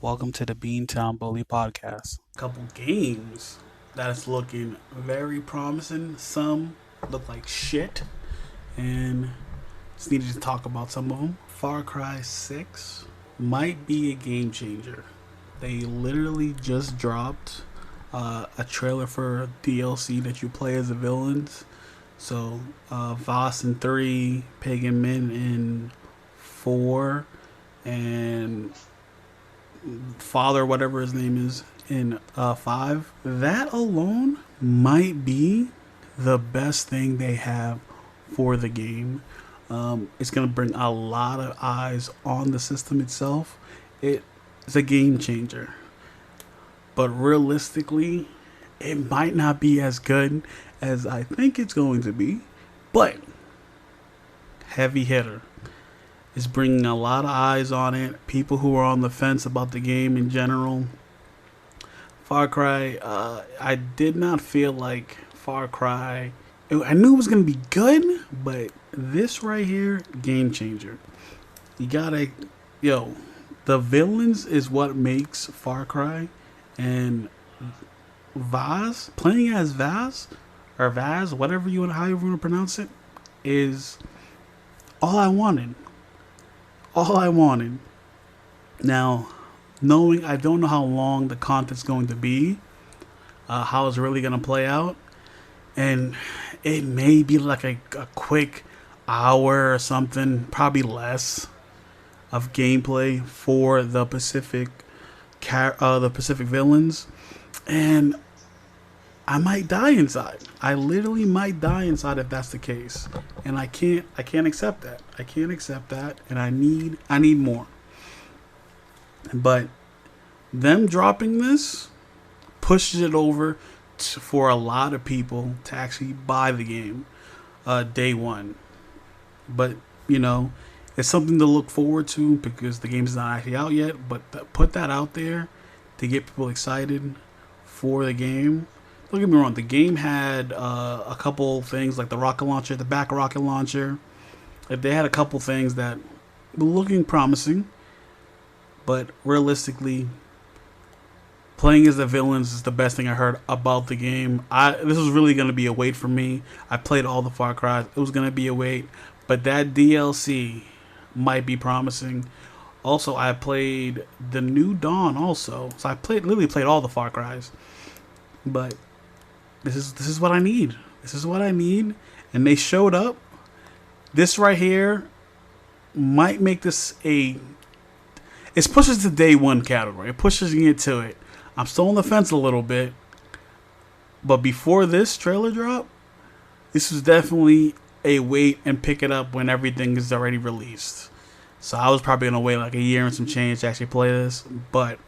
Welcome to the Beantown Bully podcast. Couple games that's looking very promising. Some look like shit, and just needed to talk about some of them. Far Cry 6 might be a game changer. They literally just dropped a trailer for DLC that you play as the villains. So, Voss in 3, Pagan Min in 4, and Father, whatever his name is, in 5. That alone might be the best thing they have for the game. It's going to bring a lot of eyes on the system itself. It's a game changer. But realistically, it might not be as good as I think it's going to be. But heavy hitter. It's bringing a lot of eyes on it. People who are on the fence about the game in general. Far Cry, I did not feel like Far Cry. I knew it was going to be good, but this right here, game changer. You gotta, yo, the villains is what makes Far Cry, and Vaz, playing as Vaz, or Vaz, whatever you want, however you want to pronounce it, is all I wanted. All I wanted. Now, knowing I don't know how long the content's going to be, how it's really going to play out, and it may be like a quick hour or something, probably less, of gameplay for the Pacific villains, and I might die inside. I literally might die inside if that's the case. And I can't accept that. I can't accept that, and I need more. But them dropping this pushes it over for a lot of people to actually buy the game day one. But, it's something to look forward to because the game is not actually out yet, but put that out there to get people excited for the game. Don't get me wrong, the game had a couple things like the rocket launcher, the back rocket launcher. If they had a couple things that were looking promising, but realistically, playing as the villains is the best thing I heard about the game. This was really going to be a wait for me. I played all the Far Cry. It was going to be a wait, but that DLC might be promising. Also, I played the New Dawn also, so I literally played all the Far Cries, but this is what I need. This is what I need, and they showed up. This right here might make this it pushes the day one category. It pushes me into it. I'm still on the fence a little bit, but before this trailer drop, this was definitely a wait and pick it up when everything is already released. So I was probably gonna wait like a year and some change to actually play this, but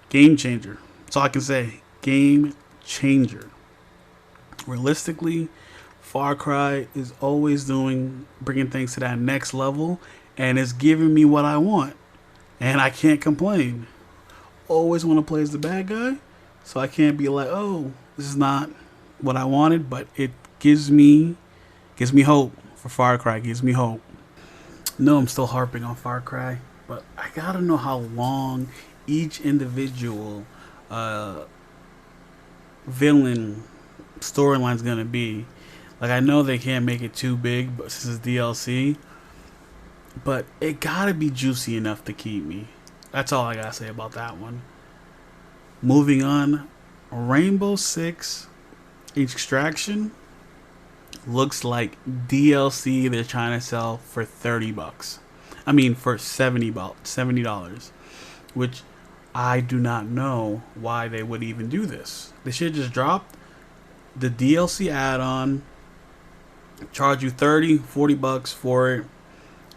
game changer. That's all I can say. Game changer. Realistically, Far Cry is always bringing things to that next level, and it's giving me what I want, and I can't complain. Always want to play as the bad guy, so I can't be like, oh, this is not what I wanted, but it gives me hope for Far Cry. Gives me hope. No, I'm still harping on Far Cry, but I gotta know how long each individual villain storyline's gonna be. Like, I know they can't make it too big, but since it's DLC, but it gotta be juicy enough to keep me. That's all I gotta say about that one. Moving on, Rainbow Six Extraction looks like DLC they're trying to sell for $30. I mean, for $70, which I do not know why they would even do this. They should just drop the DLC add-on, charge you $30, $40 for it,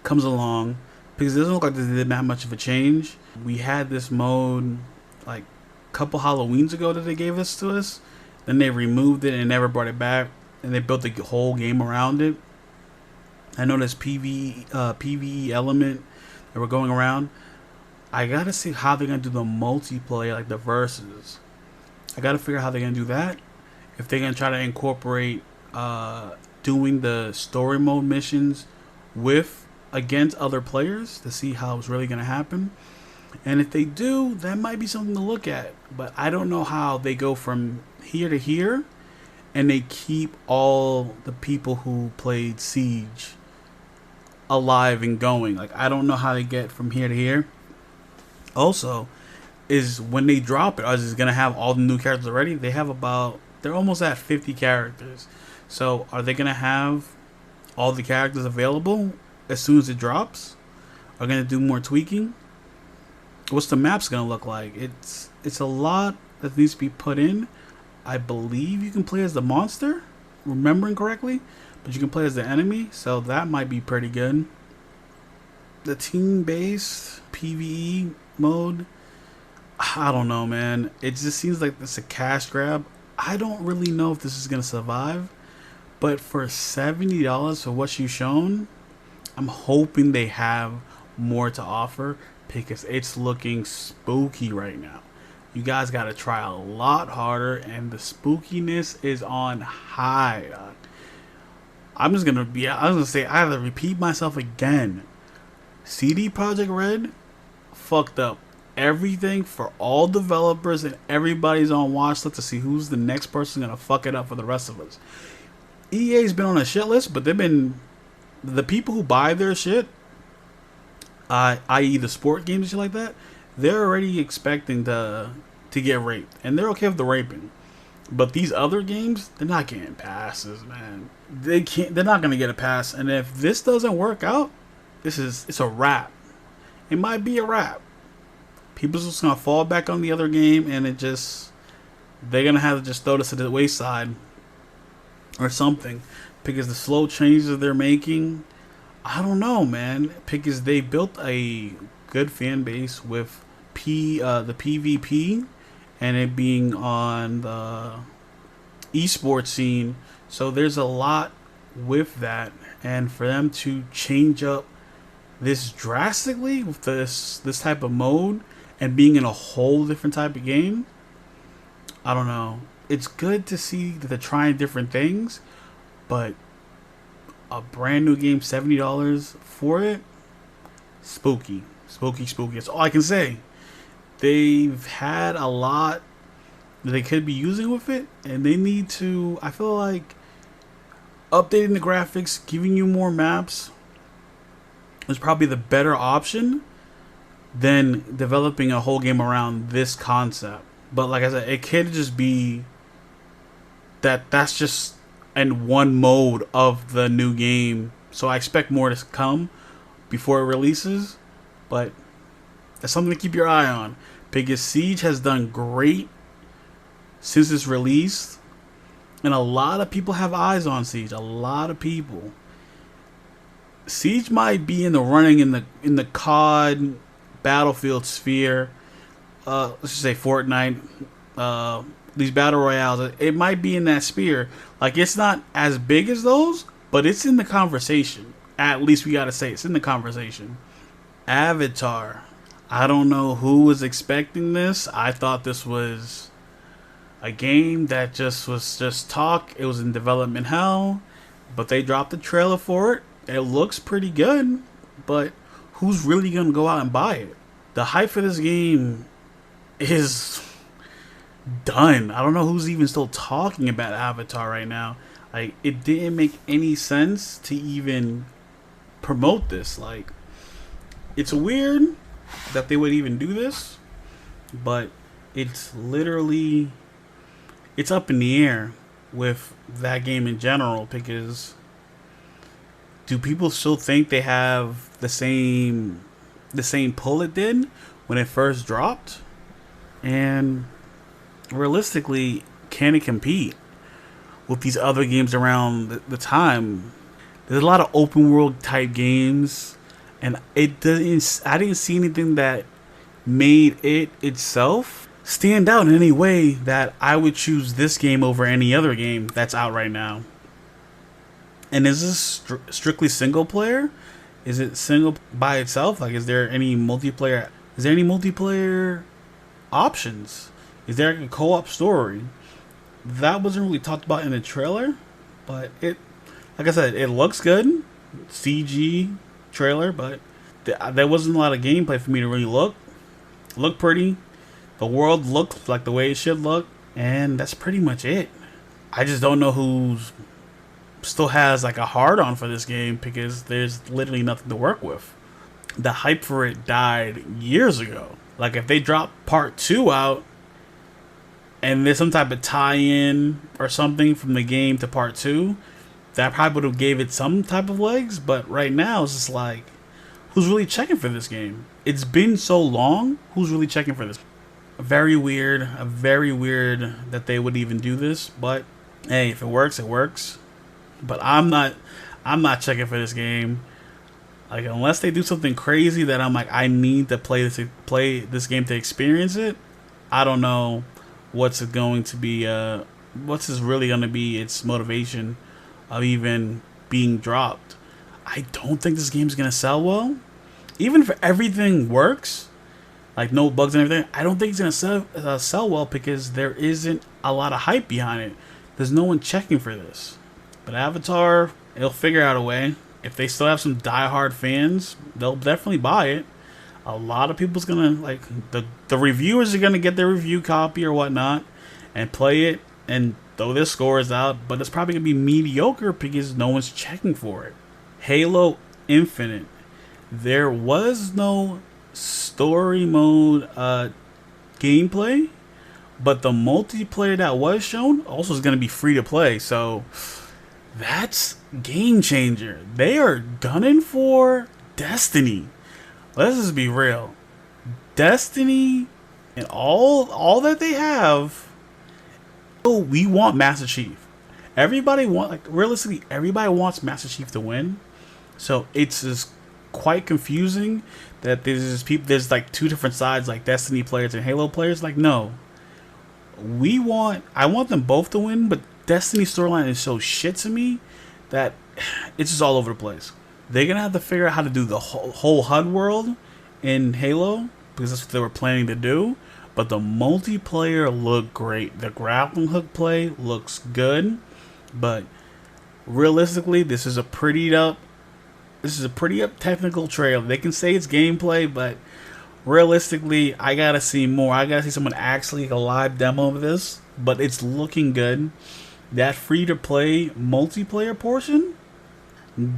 comes along, because it doesn't look like they did that much of a change. We had this mode like a couple Halloweens ago that they gave us to us, then they removed it and never brought it back, and they built the whole game around it. I know this PvE element that we're going around. I gotta see how they're gonna do the multiplayer, like the verses. I gotta figure out how they're gonna do that. If they're gonna try to incorporate doing the story mode missions with against other players to see how it's really gonna happen. And if they do, that might be something to look at. But I don't know how they go from here to here and they keep all the people who played Siege alive and going. Like, I don't know how they get from here to here. Also, is when they drop it, is it going to have all the new characters already? They're almost at 50 characters. So, are they going to have all the characters available as soon as it drops? Are going to do more tweaking? What's the maps going to look like? It's a lot that needs to be put in. I believe you can play as the monster, remembering correctly, but you can play as the enemy, so that might be pretty good. The team-based PvE mode, I don't know, man. It just seems like it's a cash grab. I don't really know if this is going to survive, but for $70 for what you've shown, I'm hoping they have more to offer because it's looking spooky right now. You guys got to try a lot harder, and the spookiness is on high. I was going to say, I have to repeat myself again. CD Projekt Red fucked up everything for all developers, and everybody's on watch list to see who's the next person going to fuck it up for the rest of us. EA's been on a shit list, but the people who buy their shit, i.e. the sport games and shit like that, they're already expecting to get raped, and they're okay with the raping. But these other games, they're not getting passes, man. They're not gonna get a pass. And if this doesn't work out, it's a wrap. It might be a wrap. People's just gonna fall back on the other game, and they're gonna have to just throw this to the wayside or something, because the slow changes they're making, I don't know, man. Because they built a good fan base with the PvP and it being on the esports scene, so there's a lot with that, and for them to change up this drastically with this type of mode and being in a whole different type of game, I don't know. It's good to see that they're trying different things, but a brand new game, $70 for it, spooky. That's all I can say. They've had a lot that they could be using with it, and they need to, I feel like, updating the graphics, giving you more maps is probably the better option than developing a whole game around this concept. But like I said, it could just be that's just in one mode of the new game. So I expect more to come before it releases. But that's something to keep your eye on, because Siege has done great since it's released, and a lot of people have eyes on Siege. A lot of people. Siege might be in the running in the COD Battlefield sphere. Let's just say Fortnite. These battle royales. It might be in that sphere. Like, it's not as big as those, but it's in the conversation. At least we gotta say it's in the conversation. Avatar. I don't know who was expecting this. I thought this was a game that was just talk. It was in development hell, but they dropped the trailer for it. It looks pretty good, but who's really gonna go out and buy it? The hype for this game is done. I don't know who's even still talking about Avatar right now. Like, it didn't make any sense to even promote this. Like, it's weird that they would even do this, but it's literally, it's up in the air with that game in general, because do people still think they have the same pull it did when it first dropped? And realistically, can it compete with these other games around the time? There's a lot of open world type games, and I didn't see anything that made it itself stand out in any way that I would choose this game over any other game that's out right now. And is this strictly single player? Is it single by itself? Like, is there any multiplayer? Is there any multiplayer options? Is there a co-op story? That wasn't really talked about in the trailer, but it, like I said, it looks good. CG trailer, but there wasn't a lot of gameplay for me to really look. looked pretty. The world looked like the way it should look, and that's pretty much it. I just don't know who's still has like a hard on for this game because there's literally nothing to work with. The hype for it died years ago. Like if they drop part 2 out and there's some type of tie-in or something from the game to part 2, that probably would have gave it some type of legs. But right now it's just like, who's really checking for this game? It's been so long. Who's really checking for this? Very weird. Very weird that they would even do this. But hey, if it works, it works. But I'm not checking for this game. Like unless they do something crazy that I'm like, I need to play this game to experience it. I don't know what's going to be what's really going to be its motivation of even being dropped. I don't think this game's going to sell well. Even if everything works, like no bugs and everything, I don't think it's going to sell well because there isn't a lot of hype behind it. There's no one checking for this. But Avatar, it'll figure out a way. If they still have some diehard fans, they'll definitely buy it. A lot of people's gonna like the reviewers are gonna get their review copy or whatnot and play it and throw their scores out, but it's probably gonna be mediocre because no one's checking for it. Halo Infinite, there was no story mode gameplay, but the multiplayer that was shown also is gonna be free to play. So that's game changer. They are gunning for Destiny. Let's just be real. Destiny and all that they have. Oh, we want Master Chief. Realistically, everybody wants Master Chief to win. So it's just quite confusing that there's like two different sides, like Destiny players and Halo players. Like no, I want them both to win, but Destiny storyline is so shit to me that it's just all over the place. They're gonna have to figure out how to do the whole HUD world in Halo because that's what they were planning to do. But the multiplayer looked great. The grappling hook play looks good, but realistically, this is a pretty up technical trailer. They can say it's gameplay, but realistically, I gotta see more. I gotta see someone actually a live demo of this. But it's looking good. That free-to-play multiplayer portion,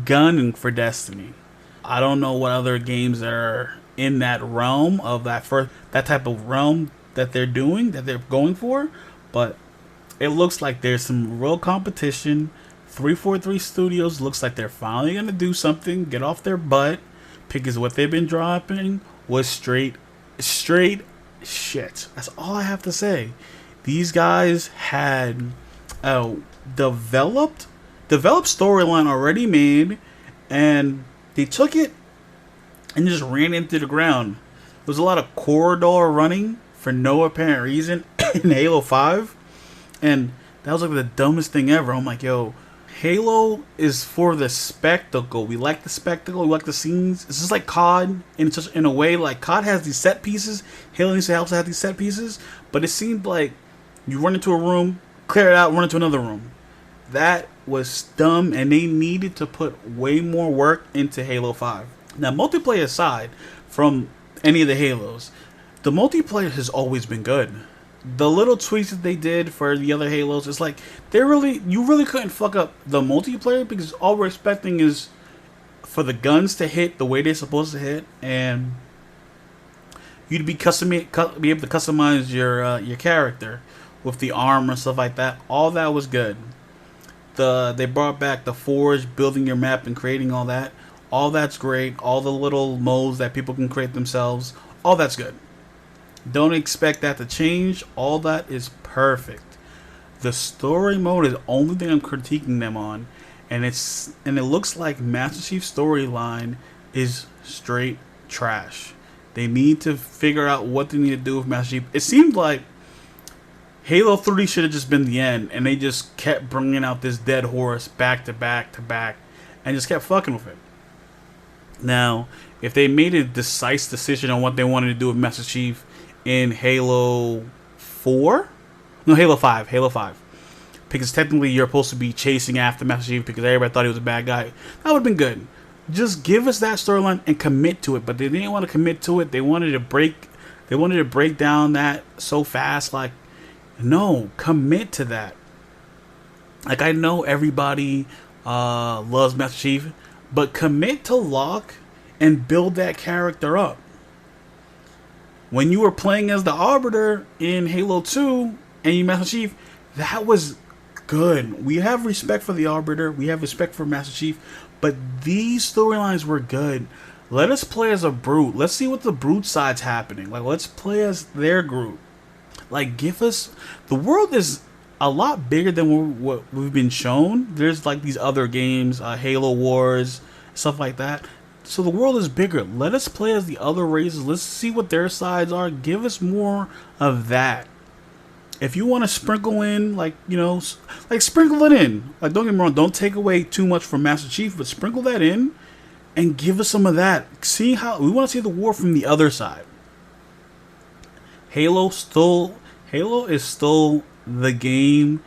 gunning for Destiny. I don't know what other games are in that realm of that type of realm that they're going for, but it looks like there's some real competition. 343 Studios looks like they're finally gonna do something, get off their butt, because what they've been dropping was straight shit. That's all I have to say. These guys had developed storyline already made, and they took it and just ran into the ground. There was a lot of corridor running for no apparent reason in Halo 5, and that was like the dumbest thing ever. I'm like, yo, Halo is for the spectacle. We like the spectacle. We like the scenes. It's just like COD in a way. Like COD has these set pieces. Halo needs to also have these set pieces, but it seemed like you run into a room, clear it out, run into another room. That was dumb, and they needed to put way more work into Halo 5. Now, multiplayer aside from any of the Halos, the multiplayer has always been good. The little tweaks that they did for the other Halos, it's like you really couldn't fuck up the multiplayer because all we're expecting is for the guns to hit the way they're supposed to hit, and you to be able to customize your character with the armor and stuff like that. All that was good. They brought back the Forge, building your map and creating all that. All that's great. All the little modes that people can create themselves. All that's good. Don't expect that to change. All that is perfect. The story mode is the only thing I'm critiquing them on, and it looks like Master Chief's storyline is straight trash. They need to figure out what they need to do with Master Chief. It seemed like Halo 3 should have just been the end, and they just kept bringing out this dead horse back to back to back, and just kept fucking with it. Now, if they made a decisive decision on what they wanted to do with Master Chief in Halo 4? No, Halo 5. Halo 5. Because technically you're supposed to be chasing after Master Chief because everybody thought he was a bad guy. That would have been good. Just give us that storyline and commit to it. But they didn't want to commit to it. They wanted to break They wanted to break down that so fast. Like, no, commit to that. Like, I know everybody loves Master Chief, but commit to Locke and build that character up. When you were playing as the Arbiter in Halo 2 and you Master Chief, that was good. We have respect for the Arbiter, we have respect for Master Chief, but these storylines were good. Let us play as a Brute. Let's see what the Brute side's happening. Like, let's play as their group. Like, give us... The world is a lot bigger than what we've been shown. There's, like, these other games, Halo Wars, stuff like that. So the world is bigger. Let us play as the other races. Let's see what their sides are. Give us more of that. If you want to sprinkle in, like, you know, like, sprinkle it in. Like, don't get me wrong. Don't take away too much from Master Chief, but sprinkle that in and give us some of that. See how... We want to see the war from the other side. Halo is still the game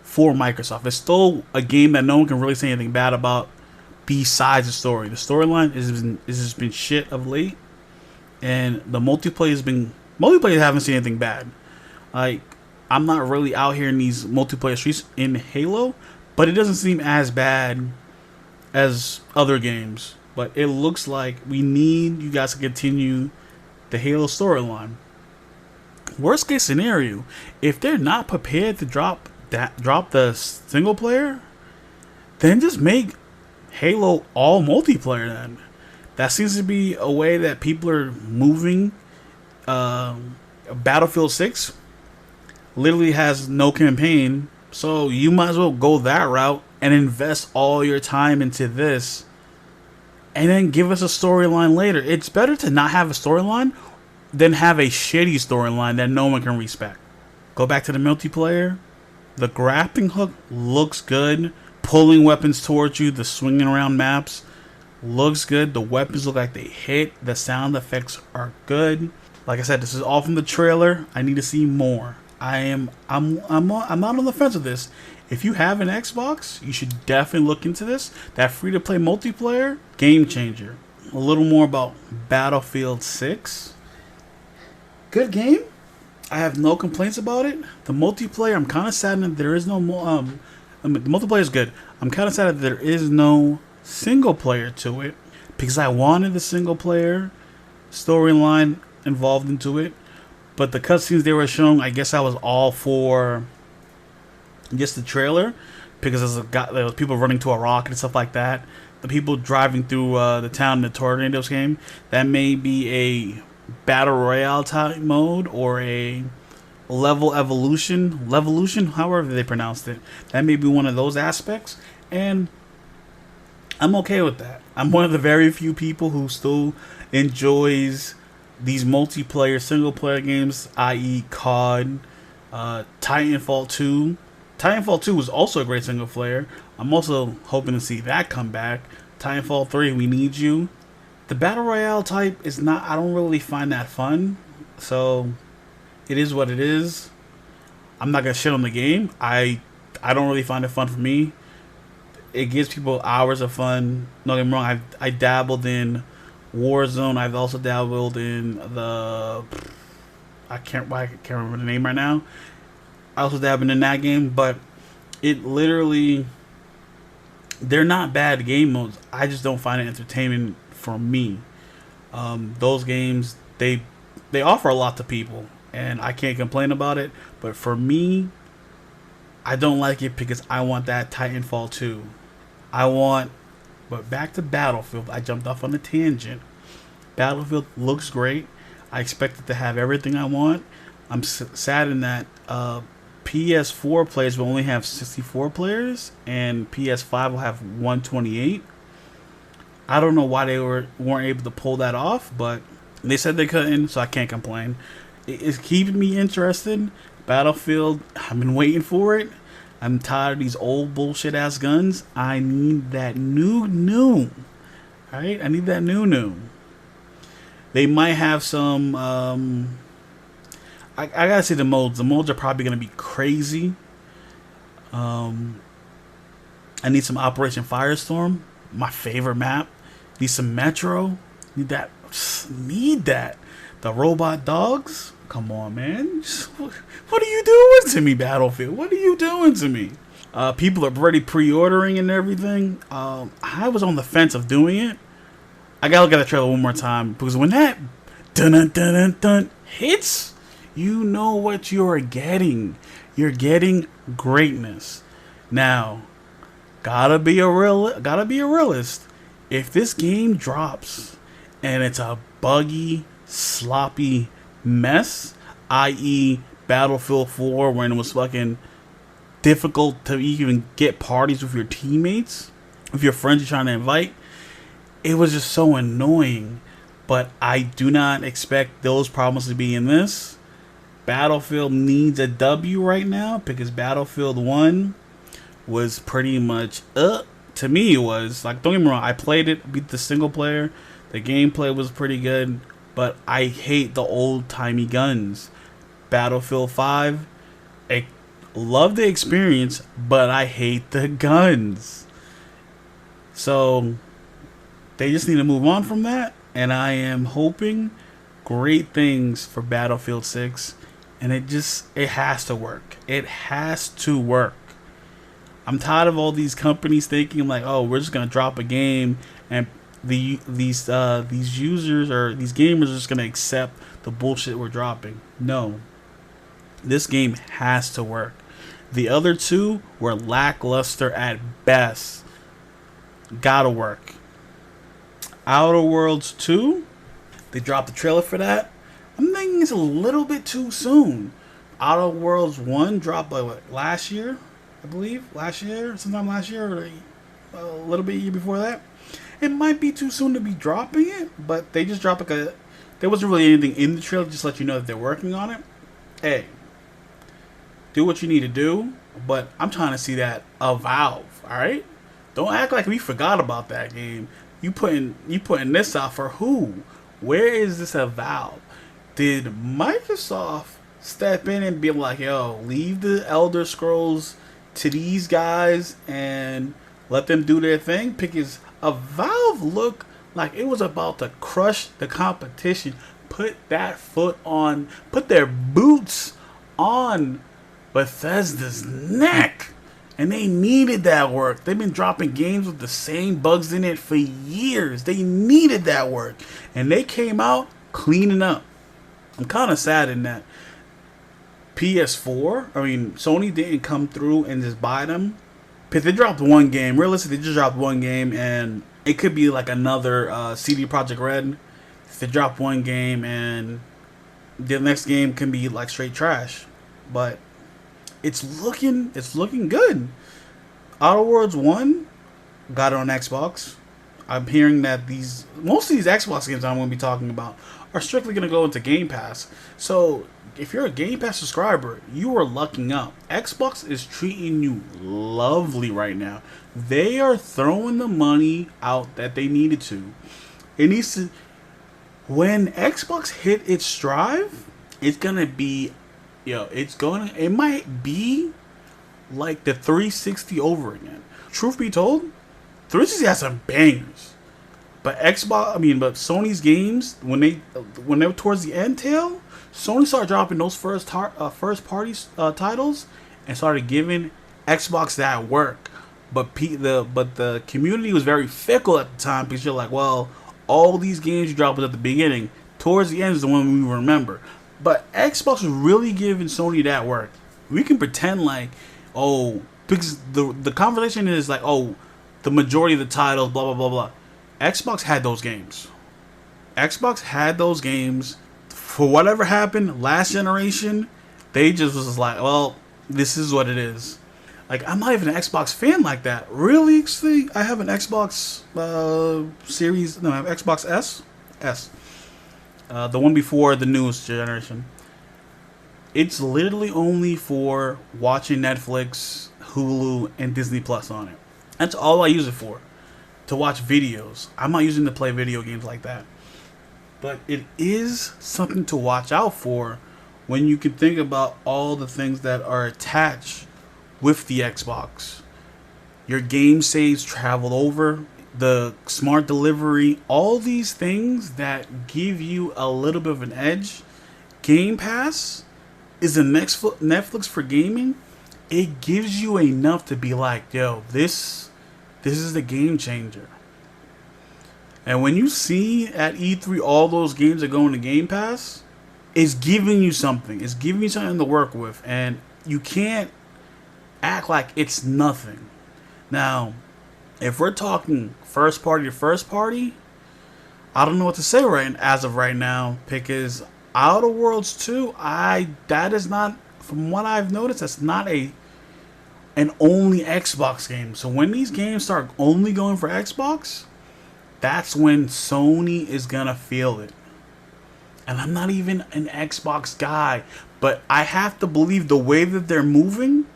for Microsoft. It's still a game that no one can really say anything bad about besides the story. The storyline has been shit of late, and the multiplayer haven't seen anything bad. Like, I'm not really out here in these multiplayer streets in Halo, but it doesn't seem as bad as other games. But it looks like we need you guys to continue the Halo storyline. Worst case scenario, if they're not prepared to drop the single player, then just make Halo all multiplayer. Then that seems to be a way that people are moving. Battlefield 6 literally has no campaign, so you might as well go that route and invest all your time into this, and then give us a storyline later. It's better to not have a storyline than have a shitty storyline that no one can respect. Go back to the multiplayer. The grappling hook looks good. Pulling weapons towards you, the swinging around maps looks good. The weapons look like they hit. The sound effects are good. Like I said, this is all from the trailer. I need to see more. I'm not on the fence with this. If you have an Xbox, you should definitely look into this. That free-to-play multiplayer, game changer. A little more about Battlefield 6. Good game. I have no complaints about it. The multiplayer, I'm kind of sad that there is no more. The multiplayer is good. I'm kind of sad that there is no single player to it, because I wanted the single player storyline involved into it. But the cutscenes they were showing, I guess I was all for just the trailer, because there was people running to a rocket and stuff like that. The people driving through the town in the tornadoes game. That may be a battle royale type mode or a levolution, however they pronounced it. That may be one of those aspects, and I'm okay with that. I'm one of the very few people who still enjoys these multiplayer single player games, i.e. COD, Titanfall 2. Titanfall 2 was also a great single player. I'm also hoping to see that come back. Titanfall 3, we need you. The battle royale type is not, I don't really find that fun, so it is what it is. I'm not gonna shit on the game. I don't really find it fun for me. It gives people hours of fun. Don't get me wrong. I dabbled in Warzone. I've also dabbled in the I can't remember the name right now. I also dabbled in that game, but it literally, they're not bad game modes. I just don't find it entertaining for me. Those games, they offer a lot to people, and I can't complain about it. But for me, I don't like it because I want that Titanfall 2. But back to Battlefield. I jumped off on a tangent. Battlefield looks great. I expect it to have everything I want. I'm saddened that PS4 players will only have 64 players, and PS5 will have 128. I don't know why they weren't able to pull that off, but they said they couldn't, so I can't complain. It's keeping me interested. Battlefield, I've been waiting for it. I'm tired of these old bullshit ass guns. I need that new. Alright? I need that new. They might have some I gotta see the modes. The modes are probably gonna be crazy. I need some Operation Firestorm, my favorite map. Need some Metro. Need that. The robot dogs? Come on, man. What are you doing to me, Battlefield? What are you doing to me? People are already pre-ordering and everything. I was on the fence of doing it. I gotta look at the trailer one more time because when that dun dun dun dun dun hits, you know what you're getting. You're getting greatness. Now, gotta be a realist. If this game drops and it's a buggy, sloppy mess, i.e., Battlefield 4, when it was fucking difficult to even get parties with your teammates, with your friends you're trying to invite, it was just so annoying. But I do not expect those problems to be in this. Battlefield needs a W right now because Battlefield 1 was pretty much to me. It was like, don't get me wrong, I played it, beat the single player, the gameplay was pretty good, but I hate the old timey guns. Battlefield 5, I love the experience, but I hate the guns. So they just need to move on from that, and I am hoping great things for Battlefield 6, and it has to work. It has to work. I'm tired of all these companies thinking like, oh, we're just gonna drop a game and these users or these gamers are just gonna accept the bullshit we're dropping. No, this game has to work. The other two were lackluster at best. Gotta work. Outer Worlds 2, they dropped the trailer for that. I'm thinking it's a little bit too soon. Outer Worlds 1 dropped like what, last year, I believe? Sometime last year, or a little bit year before that. It might be too soon to be dropping it, but they just dropped there wasn't really anything in the trailer, just to let you know that they're working on it. Hey, do what you need to do, but I'm trying to see that Valve, alright? Don't act like we forgot about that game. You putting this out for who? Where is this at Valve? Did Microsoft step in and be like, yo, leave the Elder Scrolls to these guys and let them do their thing? Because Valve looked like it was about to crush the competition, put their boots on Bethesda's neck. And they needed that work. They've been dropping games with the same bugs in it for years. They needed that work. And they came out cleaning up. I'm kind of sad in that Sony didn't come through and just buy them. Because they dropped one game. Realistically, they just dropped one game. And it could be like another CD Projekt Red. If they drop one game and the next game can be like straight trash. But it's looking good. Outer Worlds 1 got it on Xbox. I'm hearing that most of these Xbox games I'm going to be talking about are strictly going to go into Game Pass. So if you're a Game Pass subscriber, you are lucking up. Xbox is treating you lovely right now. They are throwing the money out that they needed to. When Xbox hit its stride, it's going to be it might be like the 360 over again. Truth be told, 360 has some bangers. But Sony's games, when they were towards the end tail, Sony started dropping those first party titles and started giving Xbox that work. But the community was very fickle at the time because you're like, well, all these games you dropped at the beginning, towards the end is the one we remember. But Xbox was really giving Sony that work. We can pretend like, because the conversation is like, the majority of the titles, blah, blah, blah, blah. Xbox had those games. For whatever happened last generation, they just was like, well, this is what it is. Like, I'm not even an Xbox fan like that. Really? See, I have an Xbox Series. No, I have Xbox S. The one before the newest generation. It's literally only for watching Netflix, Hulu, and Disney Plus on it. That's all I use it for. To watch videos. I'm not using it to play video games like that. But it is something to watch out for when you can think about all the things that are attached with the Xbox. Your game saves travel over. the smart delivery, all these things that give you a little bit of an edge. Game Pass is the next Netflix for gaming. It gives you enough to be like, yo, this is the game changer. And when you see at E3 all those games that go into Game Pass, it's giving you something. It's giving you something to work with. And you can't act like it's nothing. Now, if we're talking first party to first party, I don't know what to say as of right now, because Outer Worlds 2, that is not, from what I've noticed, that's not an only Xbox game. So when these games start only going for Xbox, that's when Sony is gonna feel it. And I'm not even an Xbox guy, but I have to believe the way that they're moving,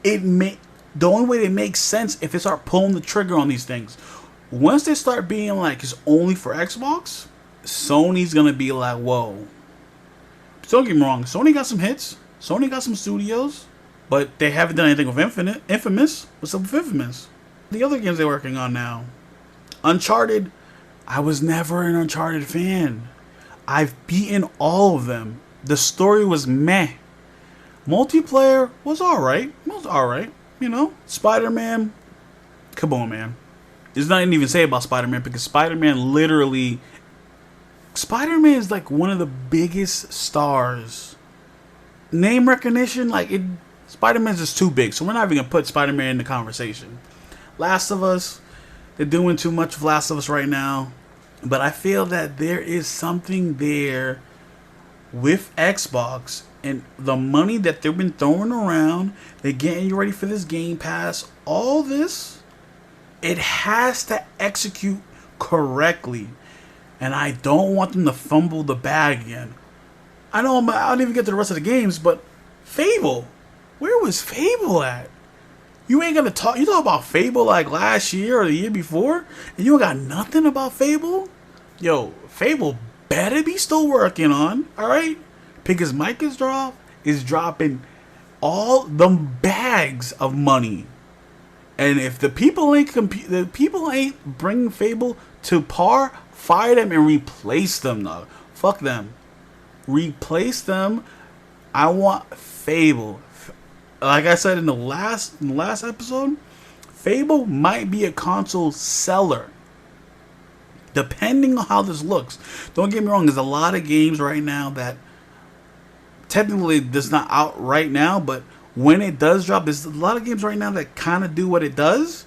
the only way it makes sense if they start pulling the trigger on these things. Once they start being like it's only for Xbox, Sony's gonna be like, whoa. Don't get me wrong, Sony got some hits, Sony got some studios, but they haven't done anything with Infamous. What's up with Infamous? The other games they're working on now. Uncharted, I was never an Uncharted fan. I've beaten all of them. The story was meh. Multiplayer was alright. You know, Spider-Man, come on, man. There's nothing to even say about Spider-Man, because Spider-Man is like one of the biggest stars. Name recognition, Spider-Man's just too big, so we're not even gonna put Spider-Man in the conversation. Last of Us, they're doing too much of Last of Us right now, but I feel that there is something there with Xbox and the money that they've been throwing around. They're getting you ready for this Game Pass. All this, it has to execute correctly, and I don't want them to fumble the bag again. I know I don't even get to the rest of the games, but Fable, where was Fable at? You ain't gonna talk. You talk about Fable like last year or the year before, and you ain't got nothing about Fable. Yo, Fable better be still working on. All right, because Microsoft is dropping all them bags of money, and if the people ain't bringing Fable to par, fire them and replace them. No, fuck them. Replace them. I want Fable. Like I said in the last episode, Fable might be a console seller, depending on how this looks. Don't get me wrong. There's a lot of games right now that technically that's not out right now, but when it does drop, there's a lot of games right now that kind of do what it does.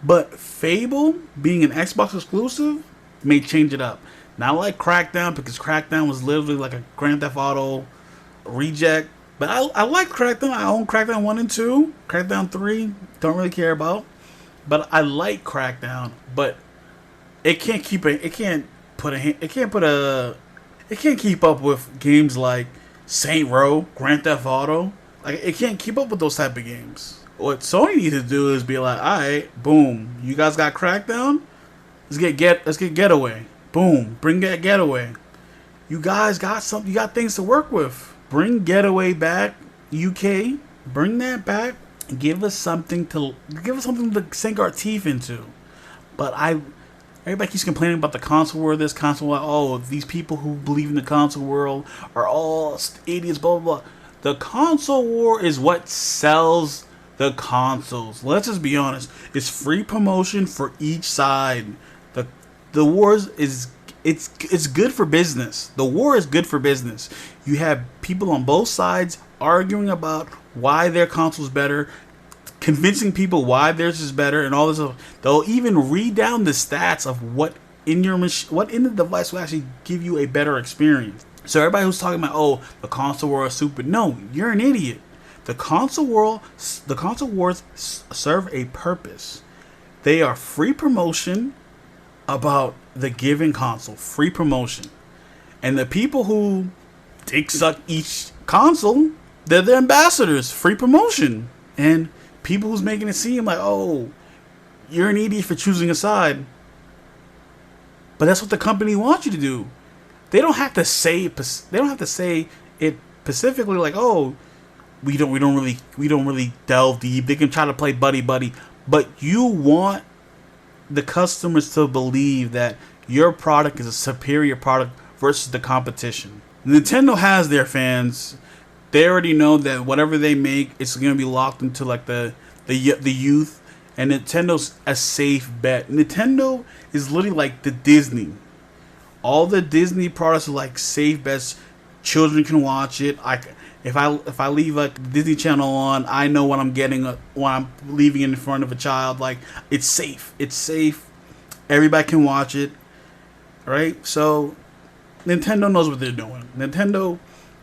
But Fable being an Xbox exclusive may change it up. Not like Crackdown, because Crackdown was literally like a Grand Theft Auto reject. But I like Crackdown. I own Crackdown 1 and 2. Crackdown 3, don't really care about. But I like Crackdown. But it can't keep up with games like Saint Row, Grand Theft Auto. Like, it can't keep up with those type of games. What Sony needs to do is be like, alright, boom, you guys got Crackdown? Let's get Getaway. Boom, bring that Getaway. You guys got something. You got things to work with. Bring Getaway back, UK. Bring that back. And give us something to sink our teeth into. But everybody keeps complaining about the console world. This console world. Oh, these people who believe in the console world are all idiots. Blah blah blah. The console war is what sells the consoles. Let's just be honest. It's free promotion for each side. The wars is. It's good for business. The war is good for business. You have people on both sides arguing about why their console is better, convincing people why theirs is better, and all this stuff. They'll even read down the stats of what in the device will actually give you a better experience. So everybody who's talking about, oh, the console war is super, no, you're an idiot. The console wars serve a purpose. They are free promotion about the given console, free promotion. And the people who dick suck each console, they're the ambassadors, free promotion. And people who's making it seem like, oh, you're an idiot for choosing a side. But that's what the company wants you to do. They don't have to say it specifically like, oh, we don't really delve deep. They can try to play buddy buddy, but you want the customers to believe that your product is a superior product versus the competition. Nintendo has their fans. They already know that whatever they make, it's gonna be locked into like the youth, and Nintendo's a safe bet. Nintendo is literally like the Disney. All the Disney products are like safe bets. Children can watch it. If I leave a Disney Channel on, I know what I'm getting when I'm leaving it in front of a child. Like, it's safe. It's safe. Everybody can watch it, right? So Nintendo knows what they're doing. Nintendo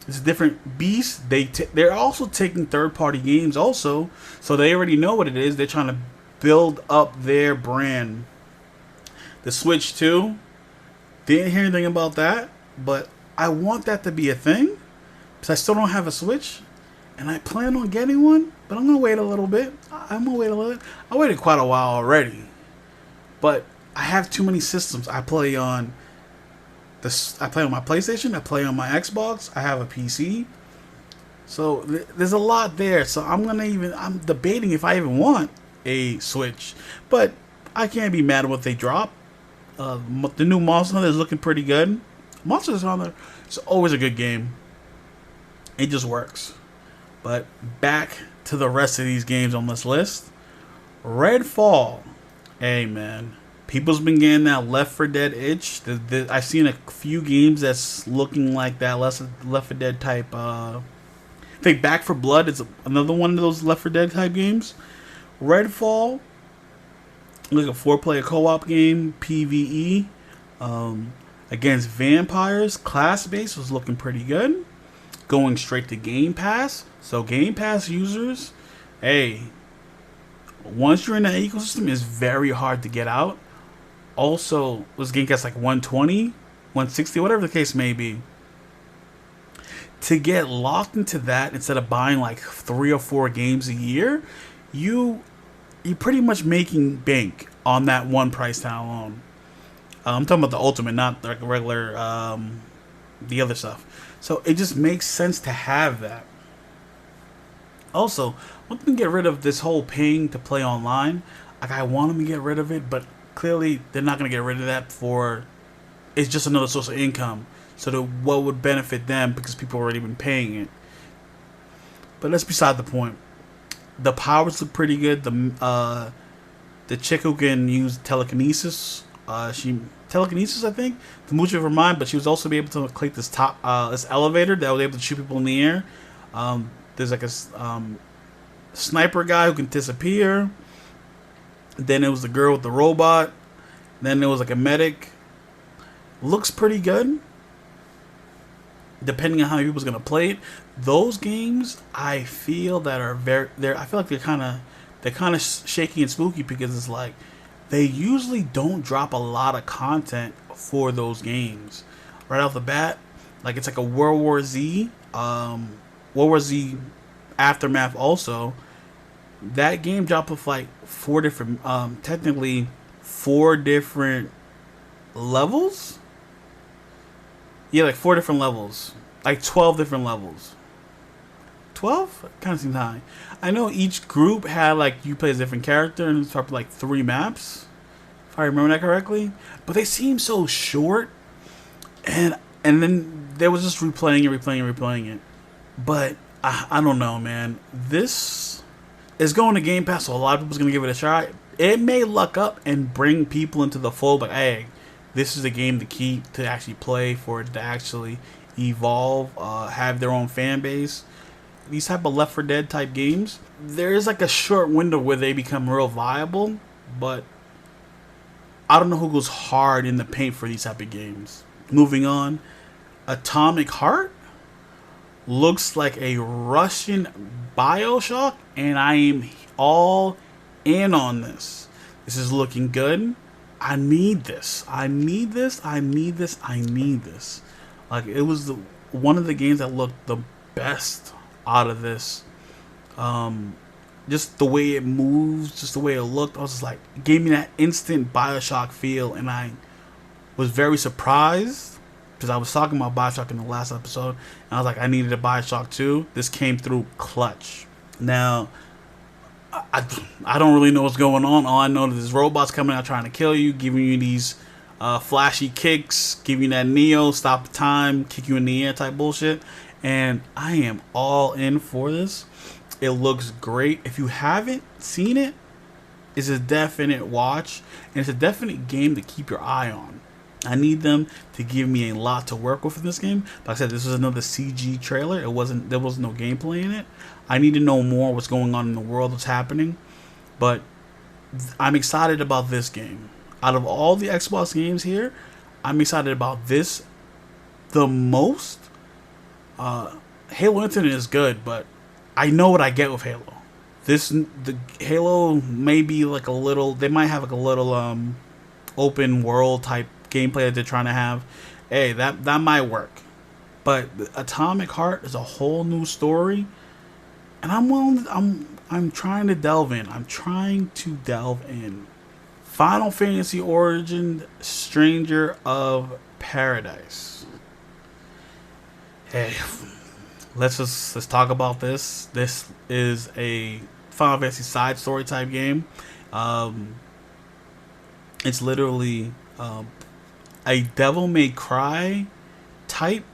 is a different beast. They're also taking third-party games also, so they already know what it is. They're trying to build up their brand. The Switch 2, didn't hear anything about that, but I want that to be a thing, because I still don't have a Switch, and I plan on getting one, but I'm going to wait a little bit. I'm going to wait a little bit. I waited quite a while already, but I have too many systems. I play on my PlayStation, I play on my Xbox, I have a PC, so there's a lot there. So I'm debating if I even want a Switch, but I can't be mad at what they drop. The new Monster Hunter is looking pretty good. Monster Hunter is always a good game. It just works. But back to the rest of these games on this list. Redfall. Hey man, people's been getting that Left 4 Dead itch. I've seen a few games that's looking like that Left 4 Dead type. I think Back 4 Blood is another one of those Left 4 Dead type games. Redfall, like a 4-player co-op game, PvE, against vampires. Class base was looking pretty good. Going straight to Game Pass. So Game Pass users, hey, once you're in that ecosystem, it's very hard to get out. Also, was Game Pass like 120, 160, whatever the case may be. To get locked into that instead of buying like 3 or 4 games a year, you're pretty much making bank on that one price tag alone. I'm talking about the ultimate, not the regular, the other stuff. So it just makes sense to have that. Also, I want them to get rid of this whole paying to play online. Like, I want them to get rid of it, but clearly they're not going to get rid of that it's just another source of income. So what would benefit them, because people already been paying it. But that's beside the point. The powers look pretty good. The chick who can use telekinesis, telekinesis, I think, to move her mind, but she was also able to click this this elevator that was able to shoot people in the air. There's like a sniper guy who can disappear. Then it was the girl with the robot. Then there was like a medic. Looks pretty good. Depending on how people's gonna play it, those games I feel that are I feel like they're kind of shaky and spooky, because it's like they usually don't drop a lot of content for those games right off the bat. Like, it's like a World War Z Aftermath. Also, that game dropped with like 4 different, technically 4 different levels. Yeah, like 4 different levels. Like 12 different levels. 12? Kind of seems high. I know each group had, like, you play a different character, and it's probably like 3 maps, if I remember that correctly. But they seem so short. And then there was just replaying it. But I don't know, man. This is going to Game Pass, so a lot of people's going to give it a try. It may luck up and bring people into the fold, but hey, this is a game to actually play, for it to actually evolve, have their own fan base. These type of Left 4 Dead type games, there is like a short window where they become real viable, but I don't know who goes hard in the paint for these type of games. Moving on, Atomic Heart looks like a Russian BioShock, and I am all in on this. This is looking good. I need this. Like, it was one of the games that looked the best out of this. Just the way it moves, just the way it looked, I was just like, it gave me that instant BioShock feel, and I was very surprised, because I was talking about BioShock in the last episode, and I was like, I needed a BioShock 2. This came through clutch. Now, I don't really know what's going on. All I know is there's robots coming out trying to kill you, giving you these flashy kicks, giving you that Neo, stop the time, kick you in the air type bullshit. And I am all in for this. It looks great. If you haven't seen it, it's a definite watch, and it's a definite game to keep your eye on. I need them to give me a lot to work with in this game. Like I said, this was another CG trailer. There was no gameplay in it. I need to know more what's going on in the world, what's happening. But I'm excited about this game. Out of all the Xbox games here, I'm excited about this the most. Halo Infinite is good, but I know what I get with Halo. The Halo may be like a little. They might have like a little open world type gameplay that they're trying to have. Hey, that might work. But Atomic Heart is a whole new story, and I'm trying to delve in. I'm trying to delve in. Final Fantasy Origin Stranger of Paradise. Hey, let's talk about this. This is a Final Fantasy side story type game. It's literally a Devil May Cry type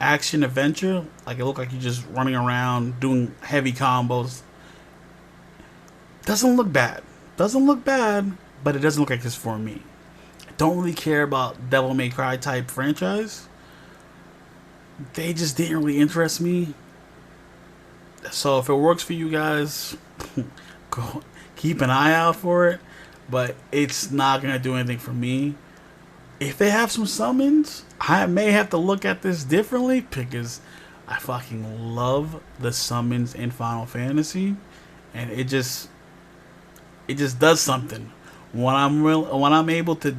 action adventure. Like, it looked like you're just running around doing heavy combos. Doesn't look bad, but it doesn't look like it's for me. I don't really care about Devil May Cry type franchise. They just didn't really interest me. So if it works for you guys, go keep an eye out for it. But it's not gonna do anything for me. If they have some summons, I may have to look at this differently, because I fucking love the summons in Final Fantasy, and it just does something when I'm able to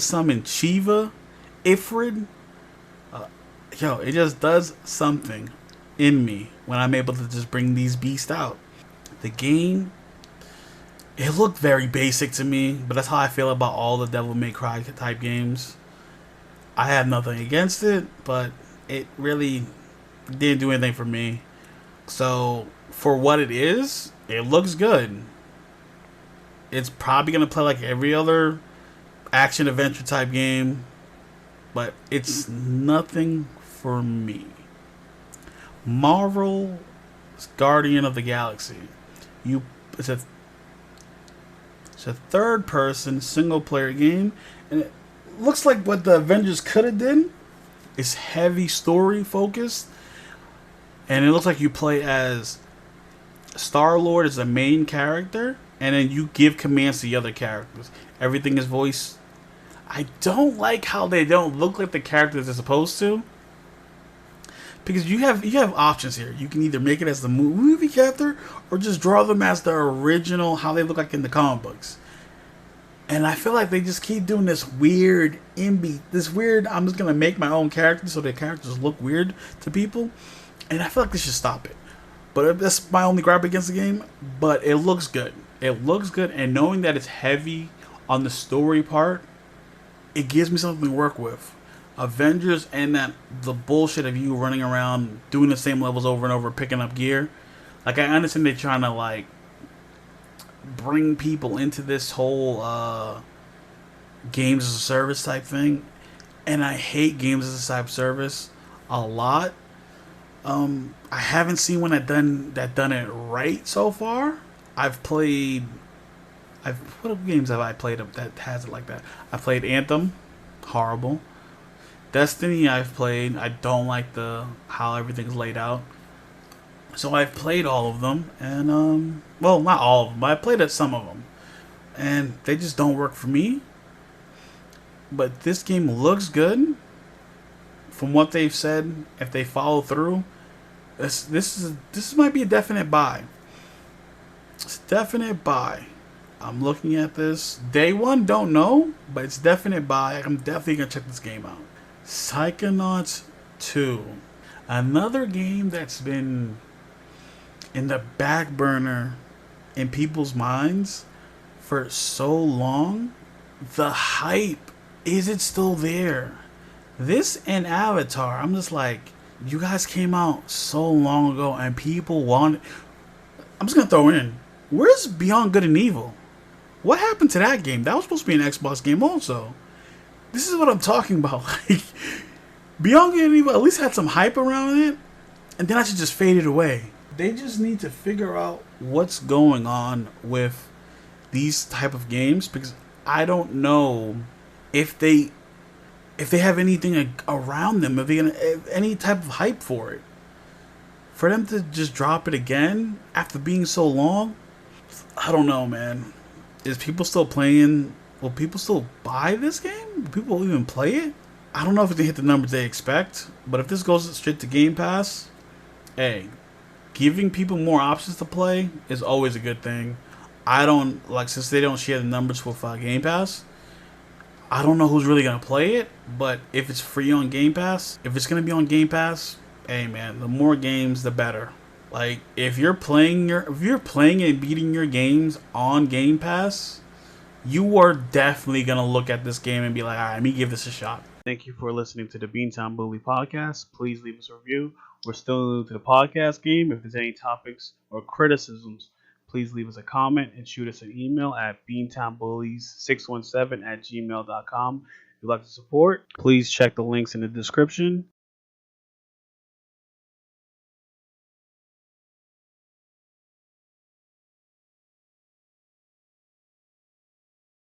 summon Shiva, Ifrit. It just does something in me when I'm able to just bring these beasts out. The game, it looked very basic to me, but that's how I feel about all the Devil May Cry type games. I have nothing against it, but it really didn't do anything for me. So, for what it is, it looks good. It's probably going to play like every other action adventure type game, but it's nothing for me. Marvel's Guardian of the Galaxy. It's a third person single player game, and it looks like what the Avengers could have done. It's heavy story focused, and it looks like you play as Star-Lord as the main character, and then you give commands to the other characters. Everything is voiced. I don't like how they don't look like the characters they're supposed to, because you have options here. You can either make it as the movie character or just draw them as the original, how they look like in the comic books. And I feel like they just keep doing this weird I'm just gonna make my own character so the characters look weird to people, and I feel like they should stop it. But that's my only gripe against the game. But it looks good. It looks good, and knowing that it's heavy on the story part, it gives me something to work with. Avengers and the bullshit of you running around doing the same levels over and over, picking up gear. Like, I understand they're trying to like bring people into this whole games as a service type thing, and I hate games as a type service a lot. I haven't seen one that done it right so far. What games have I played that has it like that? I played Anthem, horrible. Destiny I've played. I don't like how everything's laid out. So I've played all of them, and well, not all of them, but I played at some of them, and they just don't work for me. But this game looks good. From what they've said, if they follow through, this might be a definite buy. It's a definite buy. I'm looking at this. Day one, don't know, but it's definite buy. I'm definitely gonna check this game out. Psychonauts 2. Another game that's been in the back burner in people's minds for so long. The hype, is it still there? This and Avatar, I'm just like, you guys came out so long ago and people wanted... I'm just gonna throw in. Where's Beyond Good and Evil? What happened to that game? That was supposed to be an Xbox game also. This is what I'm talking about. Like, Beyond Good and Evil at least had some hype around it, and then I just faded away. They just need to figure out what's going on with these type of games, because I don't know if they have anything around them, if they have any type of hype for it. For them to just drop it again after being so long, I don't know, man. Is people still playing? Will people still buy this game? Will people even play it? I don't know if they hit the numbers they expect, but if this goes straight to Game Pass, hey, giving people more options to play is always a good thing. I don't like, since they don't share the numbers with Game Pass. I don't know who's really gonna play it, but if it's free on Game Pass, if it's gonna be on Game Pass, hey man, the more games, the better. Like if you're playing and beating your games on Game Pass, you are definitely gonna look at this game and be like, all right, let me give this a shot. Thank you for listening to the Beantown Bully podcast. Please leave us a review. We're still new to the podcast game. If there's any topics or criticisms, please leave us a comment and shoot us an email at beantownbullies617 at gmail.com. If you'd like to support, please check the links in the description.